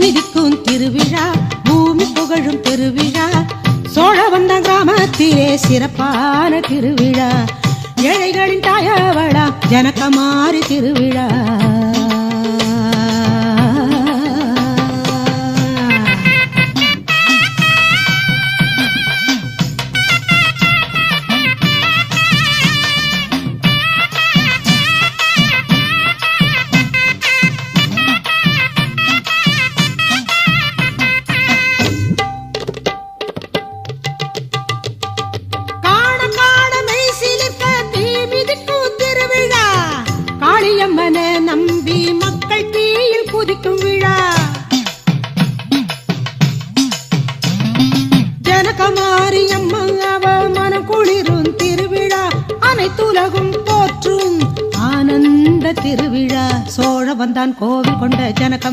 மிதிக்கும் திருவிழா, பூமி புகழும் திருவிழா, சோழவந்தான் கிராமத்திலே சிறப்பான திருவிழா, ஏழைகளின் தாயவளா ஜனகமாரி திருவிழா. நம்பி மக்கள் தீயில் குதிக்கும் விழா, ஜனகமாரி அம்மா அவ மனம் குளிரும் திருவிழா, அனைத்துலகும் போற்றும் ஆனந்த திருவிழா, சோழவந்தான் கோவில் கொண்ட ஜனகம்